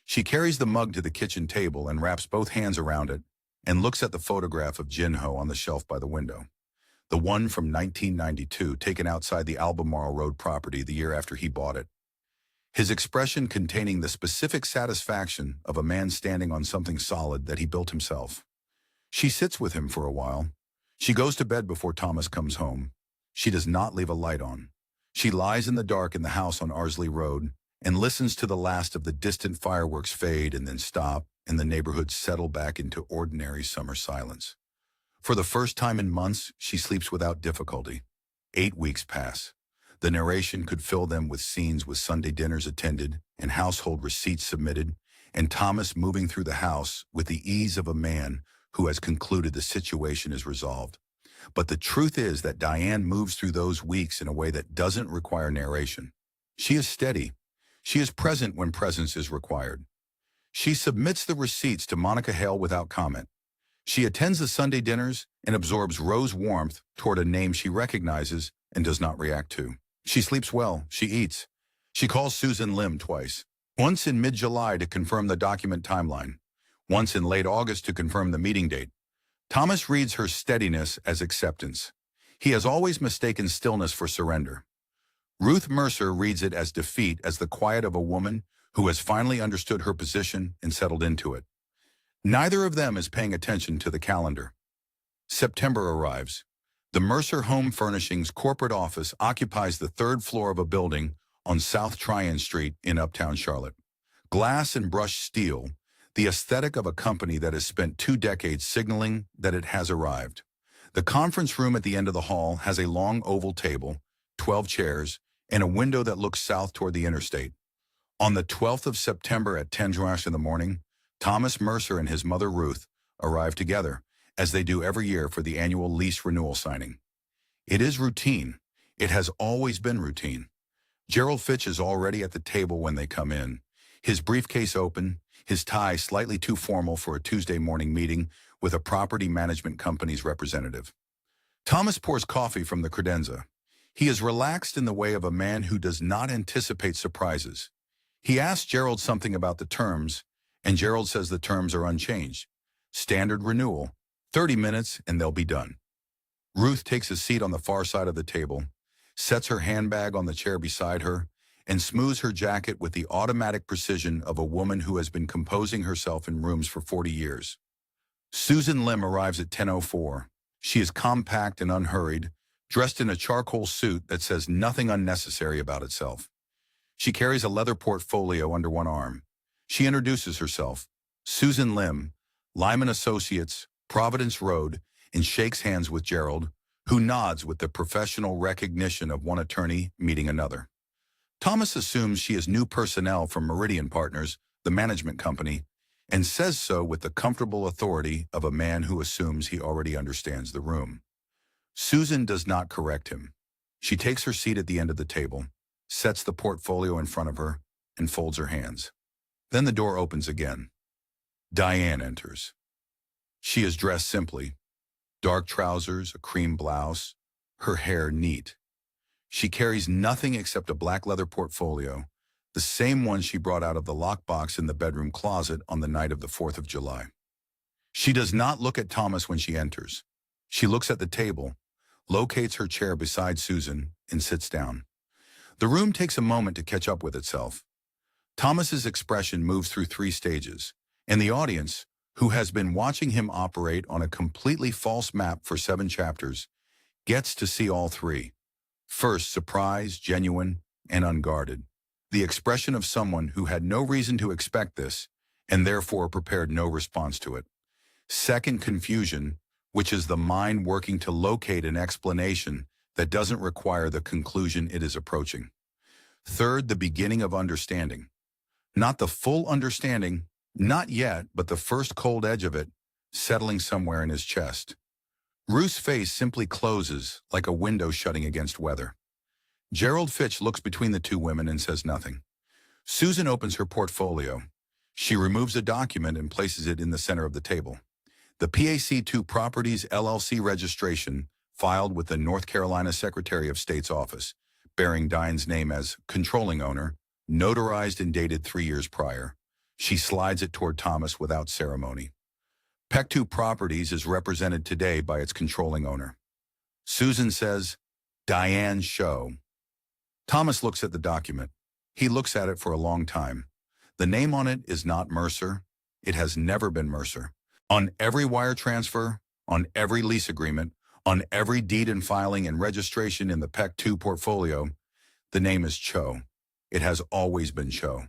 She carries the mug to the kitchen table and wraps both hands around it and looks at the photograph of Jinho on the shelf by the window. The one from 1992 taken outside the Albemarle Road property the year after he bought it. His expression containing the specific satisfaction of a man standing on something solid that he built himself. She sits with him for a while. She goes to bed before Thomas comes home. She does not leave a light on. She lies in the dark in the house on Arsley Road and listens to the last of the distant fireworks fade and then stop and the neighborhood settle back into ordinary summer silence. For the first time in months, she sleeps without difficulty. 8 weeks pass. The narration could fill them with scenes with Sunday dinners attended and household receipts submitted, and Thomas moving through the house with the ease of a man who has concluded the situation is resolved. But the truth is that Diane moves through those weeks in a way that doesn't require narration. She is steady. She is present when presence is required. She submits the receipts to Monica Hale without comment. She attends the Sunday dinners and absorbs Rose's warmth toward a name she recognizes and does not react to. She sleeps well. She eats. She calls Susan Lim twice. Once in mid-July to confirm the document timeline. Once in late August to confirm the meeting date. Thomas reads her steadiness as acceptance. He has always mistaken stillness for surrender. Ruth Mercer reads it as defeat, as the quiet of a woman who has finally understood her position and settled into it. Neither of them is paying attention to the calendar. September arrives. The Mercer Home Furnishings corporate office occupies the third floor of a building on South Tryon Street in Uptown Charlotte. Glass and brushed steel, the aesthetic of a company that has spent 2 decades signaling that it has arrived. The conference room at the end of the hall has a long oval table, 12 chairs, and a window that looks south toward the interstate. On the 12th of September at 10 in the morning, Thomas Mercer and his mother Ruth arrive together, as they do every year for the annual lease renewal signing. It is routine. It has always been routine. Gerald Fitch is already at the table when they come in, his briefcase open, his tie slightly too formal for a Tuesday morning meeting with a property management company's representative. Thomas pours coffee from the credenza. He is relaxed in the way of a man who does not anticipate surprises. He asks Gerald something about the terms, and Gerald says the terms are unchanged. Standard renewal, 30 minutes and they'll be done. Ruth takes a seat on the far side of the table, sets her handbag on the chair beside her, and smooths her jacket with the automatic precision of a woman who has been composing herself in rooms for 40 years. Susan Lim arrives at 10:04. She is compact and unhurried, dressed in a charcoal suit that says nothing unnecessary about itself. She carries a leather portfolio under one arm. She introduces herself, Susan Lim, Lyman Associates, Providence Road, and shakes hands with Gerald, who nods with the professional recognition of one attorney meeting another. Thomas assumes she is new personnel from Meridian Partners, the management company, and says so with the comfortable authority of a man who assumes he already understands the room. Susan does not correct him. She takes her seat at the end of the table, sets the portfolio in front of her, and folds her hands. Then the door opens again. Diane enters. She is dressed simply. Dark trousers, a cream blouse, her hair neat. She carries nothing except a black leather portfolio, the same one she brought out of the lockbox in the bedroom closet on the night of the 4th of July. She does not look at Thomas when she enters. She looks at the table, locates her chair beside Susan, and sits down. The room takes a moment to catch up with itself. Thomas's expression moves through 3 stages, and the audience, who has been watching him operate on a completely false map for 7 chapters, gets to see all 3. First, surprise, genuine, and unguarded. The expression of someone who had no reason to expect this, and therefore prepared no response to it. Second, confusion, which is the mind working to locate an explanation that doesn't require the conclusion it is approaching. Third, the beginning of understanding. Not the full understanding, not yet, but the first cold edge of it, settling somewhere in his chest. Ruth's face simply closes like a window shutting against weather. Gerald Fitch looks between the 2 women and says nothing. Susan opens her portfolio. She removes a document and places it in the center of the table. The PAC2 Properties LLC registration filed with the North Carolina Secretary of State's office, bearing Diane's name as controlling owner, notarized and dated 3 years prior. She slides it toward Thomas without ceremony. PEC2 Properties is represented today by its controlling owner. Susan says, Diane Show. Thomas looks at the document. He looks at it for a long time. The name on it is not Mercer. It has never been Mercer. On every wire transfer, on every lease agreement, on every deed and filing and registration in the PEC2 portfolio, the name is Cho. It has always been Cho.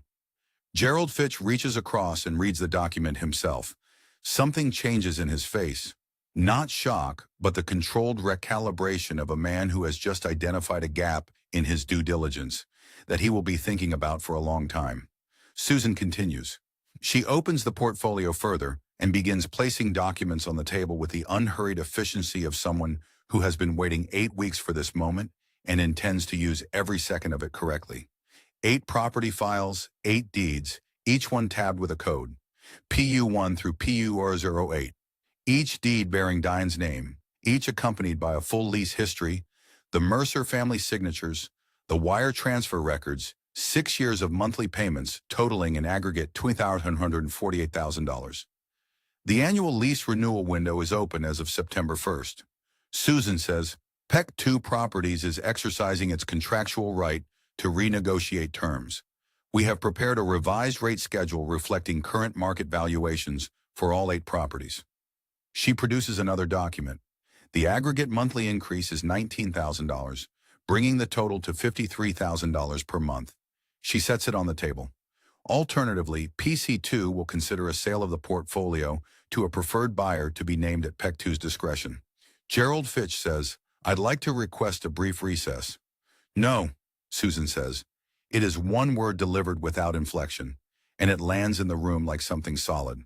Gerald Fitch reaches across and reads the document himself. Something changes in his face. Not shock, but the controlled recalibration of a man who has just identified a gap in his due diligence that he will be thinking about for a long time. Susan continues. She opens the portfolio further and begins placing documents on the table with the unhurried efficiency of someone who has been waiting 8 weeks for this moment and intends to use every second of it correctly. 8 property files, 8 deeds, each one tabbed with a code, PU1 through PU008, each deed bearing Diane's name, each accompanied by a full lease history, the Mercer family signatures, the wire transfer records, 6 years of monthly payments totaling in aggregate $2,148,000. The annual lease renewal window is open as of September 1st. Susan says, PEC 2 Properties is exercising its contractual right to renegotiate terms. We have prepared a revised rate schedule reflecting current market valuations for all 8 properties. She produces another document. The aggregate monthly increase is $19,000, bringing the total to $53,000 per month. She sets it on the table. Alternatively, PC2 will consider a sale of the portfolio to a preferred buyer to be named at PEC 2's discretion. Gerald Fitch says, I'd like to request a brief recess. No, Susan says. It is one word delivered without inflection, and it lands in the room like something solid.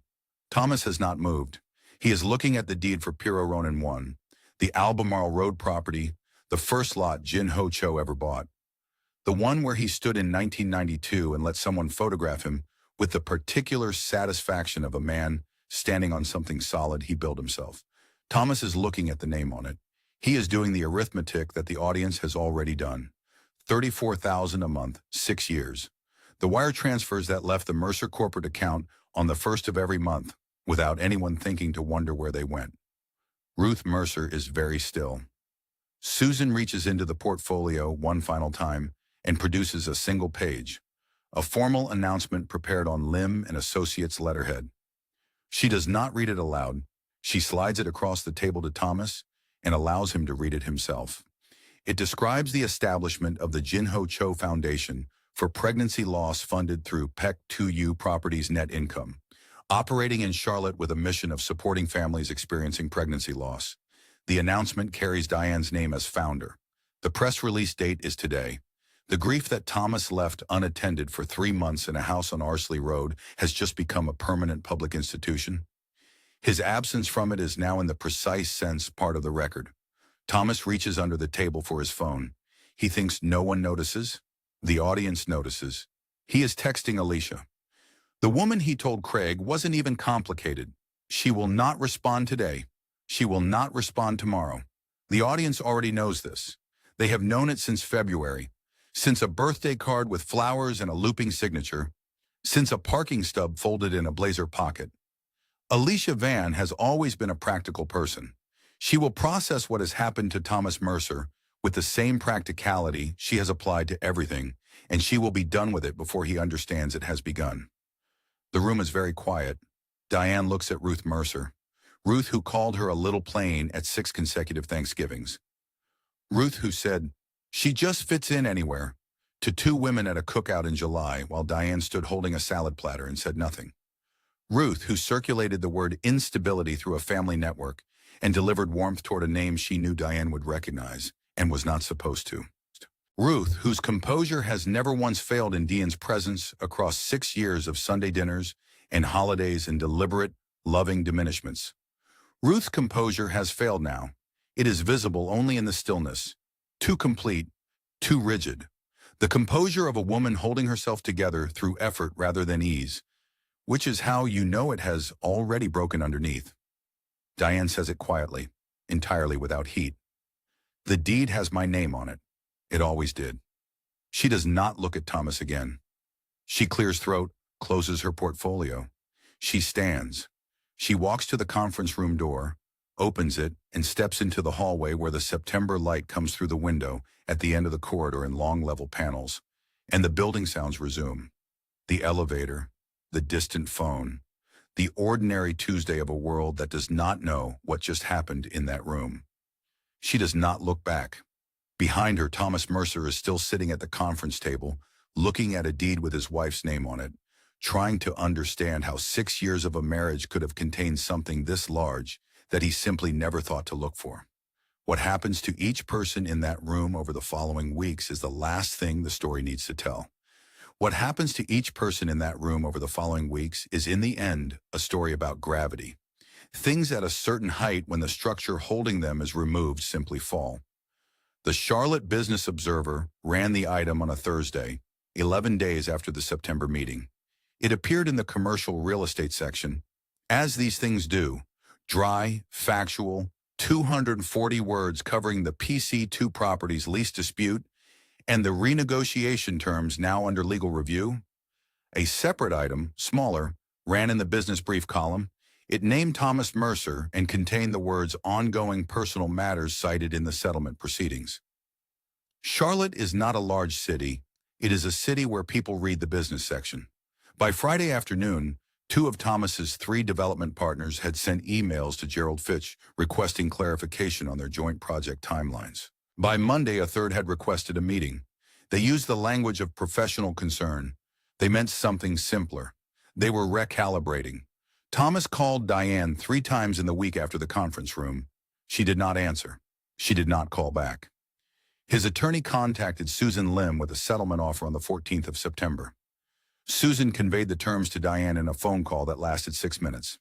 Thomas has not moved. He is looking at the deed for Piero Ronan 1, the Albemarle Road property, the first lot Jin Ho Cho ever bought. The one where he stood in 1992 and let someone photograph him with the particular satisfaction of a man standing on something solid he built himself. Thomas is looking at the name on it. He is doing the arithmetic that the audience has already done. $34,000 a month, 6 years. The wire transfers that left the Mercer corporate account on the first of every month without anyone thinking to wonder where they went. Ruth Mercer is very still. Susan reaches into the portfolio one final time and produces a single page, a formal announcement prepared on Lim and Associates letterhead. She does not read it aloud. She slides it across the table to Thomas and allows him to read it himself. It describes the establishment of the Jin Ho Cho Foundation for pregnancy loss funded through PEC 2U Properties Net Income, operating in Charlotte with a mission of supporting families experiencing pregnancy loss. The announcement carries Diane's name as founder. The press release date is today. The grief that Thomas left unattended for 3 months in a house on Arsley Road has just become a permanent public institution. His absence from it is now in the precise sense part of the record. Thomas reaches under the table for his phone. He thinks no one notices. The audience notices. He is texting Alicia. The woman he told Craig wasn't even complicated. She will not respond today. She will not respond tomorrow. The audience already knows this. They have known it since February, since a birthday card with flowers and a looping signature, since a parking stub folded in a blazer pocket. Alicia Van has always been a practical person. She will process what has happened to Thomas Mercer with the same practicality she has applied to everything, and she will be done with it before he understands it has begun. The room is very quiet. Diane looks at Ruth Mercer. Ruth, who called her a little plain at 6 consecutive Thanksgivings. Ruth, who said, she just fits in anywhere, to 2 women at a cookout in July while Diane stood holding a salad platter and said nothing. Ruth, who circulated the word instability through a family network and delivered warmth toward a name she knew Diane would recognize and was not supposed to. Ruth, whose composure has never once failed in Dean's presence across 6 years of Sunday dinners and holidays and deliberate, loving diminishments. Ruth's composure has failed now. It is visible only in the stillness, too complete, too rigid. The composure of a woman holding herself together through effort rather than ease, which is how you know it has already broken underneath. Diane says it quietly, entirely without heat. The deed has my name on it. It always did. She does not look at Thomas again. She clears throat, closes her portfolio. She stands. She walks to the conference room door, opens it, and steps into the hallway where the September light comes through the window at the end of the corridor in long level panels, and the building sounds resume. The elevator, the distant phone, the ordinary Tuesday of a world that does not know what just happened in that room. She does not look back. Behind her, Thomas Mercer is still sitting at the conference table, looking at a deed with his wife's name on it, trying to understand how 6 years of a marriage could have contained something this large that he simply never thought to look for. What happens to each person in that room over the following weeks is the last thing the story needs to tell. What happens to each person in that room over the following weeks is, in the end, a story about gravity. Things at a certain height, when the structure holding them is removed, simply fall. The Charlotte Business Observer ran the item on a Thursday, 11 days after the September meeting. It appeared in the commercial real estate section, as these things do, dry, factual, 240 words covering the PC2 property's lease dispute and the renegotiation terms now under legal review. A separate item, smaller, ran in the business brief column. It named Thomas Mercer and contained the words ongoing personal matters cited in the settlement proceedings. Charlotte is not a large city. It is a city where people read the business section. By Friday afternoon, two of Thomas's three development partners had sent emails to Gerald Fitch requesting clarification on their joint project timelines. By Monday, a third had requested a meeting. They used the language of professional concern. They meant something simpler. They were recalibrating. Thomas called Diane 3 times in the week after the conference room. She did not answer. She did not call back. His attorney contacted Susan Lim with a settlement offer on the 14th of September. Susan conveyed the terms to Diane in a phone call that lasted 6 minutes.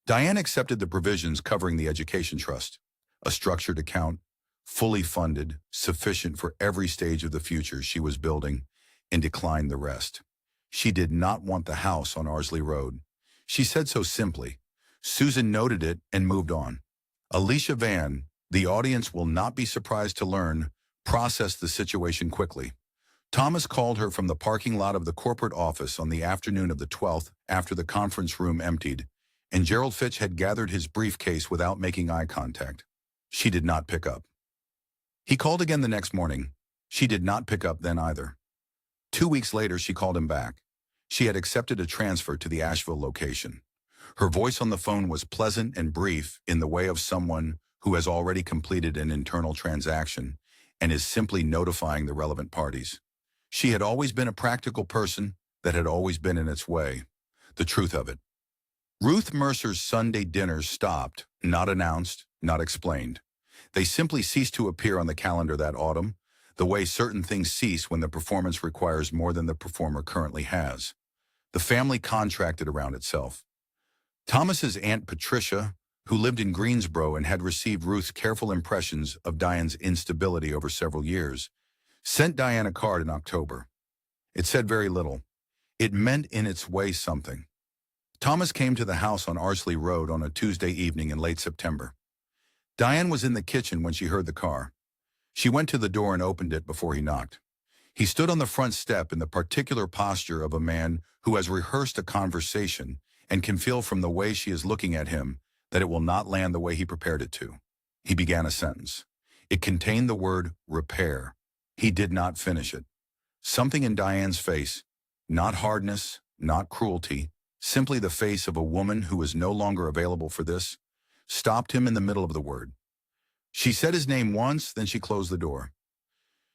Diane accepted the provisions covering the education trust, a structured account, fully funded, sufficient for every stage of the future she was building, and declined the rest. She did not want the house on Arsley Road. She said so simply. Susan noted it and moved on. Alicia Van, the audience will not be surprised to learn, processed the situation quickly. Thomas called her from the parking lot of the corporate office on the afternoon of the 12th after the conference room emptied, and Gerald Fitch had gathered his briefcase without making eye contact. She did not pick up. He called again the next morning. She did not pick up then either. 2 weeks later, she called him back. She had accepted a transfer to the Asheville location. Her voice on the phone was pleasant and brief in the way of someone who has already completed an internal transaction and is simply notifying the relevant parties. She had always been a practical person that had always been in its way. The truth of it. Ruth Mercer's Sunday dinners stopped, not announced, not explained. They simply ceased to appear on the calendar that autumn, the way certain things cease when the performance requires more than the performer currently has. The family contracted around itself. Thomas's Aunt Patricia, who lived in Greensboro and had received Ruth's careful impressions of Diane's instability over several years, sent Diane a card in October. It said very little. It meant in its way something. Thomas came to the house on Arsley Road on a Tuesday evening in late September. Diane was in the kitchen when she heard the car. She went to the door and opened it before he knocked. He stood on the front step in the particular posture of a man who has rehearsed a conversation and can feel from the way she is looking at him that it will not land the way he prepared it to. He began a sentence. It contained the word repair. He did not finish it. Something in Diane's face, not hardness, not cruelty, simply the face of a woman who is no longer available for this, stopped him in the middle of the word. She said his name once, then she closed the door.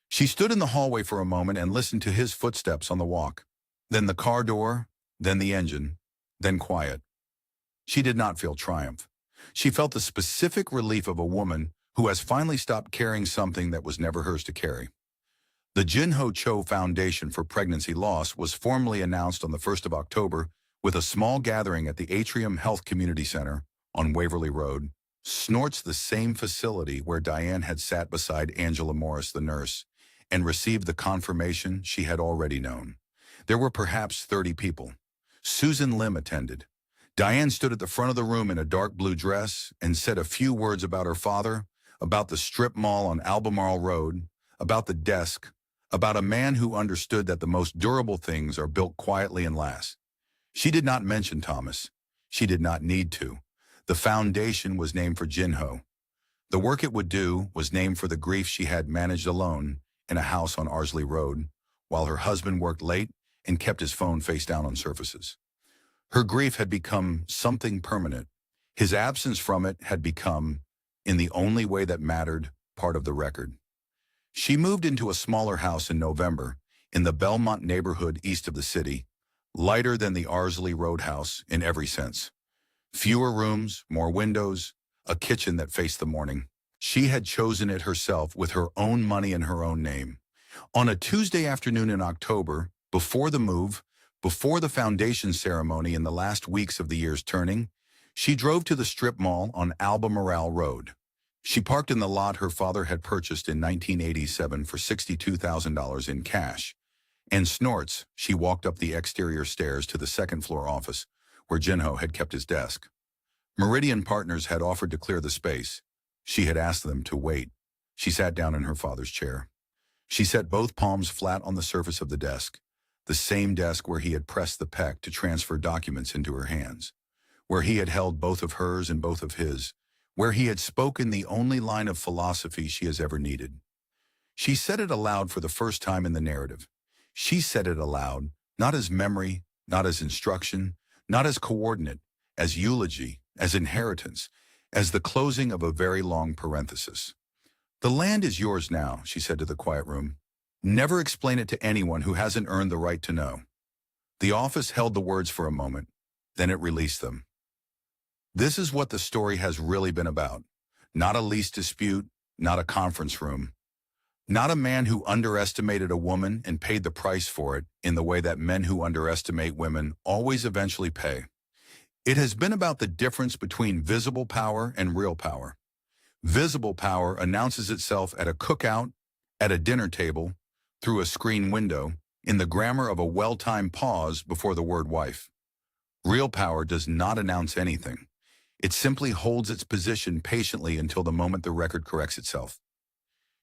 She stood in the hallway for a moment and listened to his footsteps on the walk, then the car door, then the engine, then quiet. She did not feel triumph. She felt the specific relief of a woman who has finally stopped carrying something that was never hers to carry. The Jinho Cho Foundation for Pregnancy Loss was formally announced on the 1st of October with a small gathering at the Atrium Health Community Center on Waverly Road, Snorts, the same facility where Diane had sat beside Angela Morris, the nurse, and received the confirmation she had already known. There were perhaps 30 people. Susan Lim attended. Diane stood at the front of the room in a dark blue dress and said a few words about her father, about the strip mall on Albemarle Road, about the desk, about a man who understood that the most durable things are built quietly and last. She did not mention Thomas. She did not need to. The foundation was named for Jinho. The work it would do was named for the grief she had managed alone in a house on Arsley Road, while her husband worked late and kept his phone face down on surfaces. Her grief had become something permanent. His absence from it had become, in the only way that mattered, part of the record. She moved into a smaller house in November, in the Belmont neighborhood east of the city, lighter than the Arsley Road house in every sense. Fewer rooms, more windows, a kitchen that faced the morning. She had chosen it herself with her own money and her own name. On a Tuesday afternoon in October, before the move, before the foundation ceremony in the last weeks of the year's turning, she drove to the strip mall on Albemarle Road. She parked in the lot her father had purchased in 1987 for $62,000 in cash, And snorts, she walked up the exterior stairs to the second-floor office, where Jinho had kept his desk. Meridian Partners had offered to clear the space. She had asked them to wait. She sat down in her father's chair. She set both palms flat on the surface of the desk, the same desk where he had pressed the peck to transfer documents into her hands, where he had held both of hers and both of his, where he had spoken the only line of philosophy she has ever needed. She said it aloud for the first time in the narrative. She said it aloud, not as memory, not as instruction, not as coordinate, as eulogy, as inheritance, as the closing of a very long parenthesis. "The land is yours now," she said to the quiet room. "Never explain it to anyone who hasn't earned the right to know." The office held the words for a moment, then it released them. This is what the story has really been about. Not a lease dispute, not a conference room. Not a man who underestimated a woman and paid the price for it in the way that men who underestimate women always eventually pay. It has been about the difference between visible power and real power. Visible power announces itself at a cookout, at a dinner table, through a screen window, in the grammar of a well-timed pause before the word wife. Real power does not announce anything. It simply holds its position patiently until the moment the record corrects itself.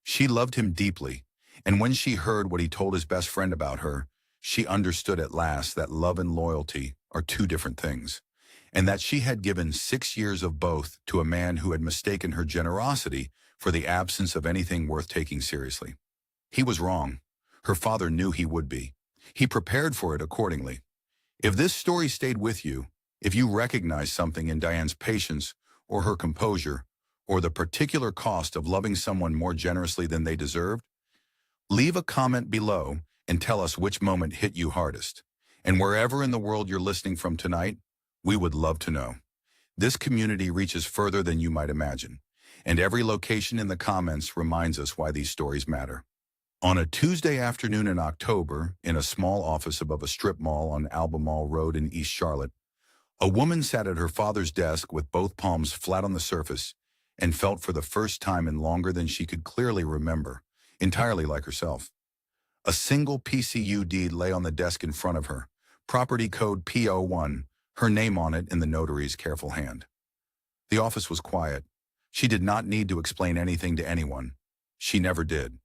She loved him deeply, and when she heard what he told his best friend about her, she understood at last that love and loyalty are two different things, and that she had given 6 years of both to a man who had mistaken her generosity for the absence of anything worth taking seriously. He was wrong. Her father knew he would be. He prepared for it accordingly. If this story stayed with you, if you recognize something in Diane's patience or her composure, or the particular cost of loving someone more generously than they deserved, leave a comment below and tell us which moment hit you hardest. And wherever in the world you're listening from tonight, we would love to know. This community reaches further than you might imagine, and every location in the comments reminds us why these stories matter. On a Tuesday afternoon in October, in a small office above a strip mall on Albemarle Road in East Charlotte, a woman sat at her father's desk with both palms flat on the surface and felt for the first time in longer than she could clearly remember, entirely like herself. A single PCU deed lay on the desk in front of her, property code P01, her name on it in the notary's careful hand. The office was quiet. She did not need to explain anything to anyone. She never did.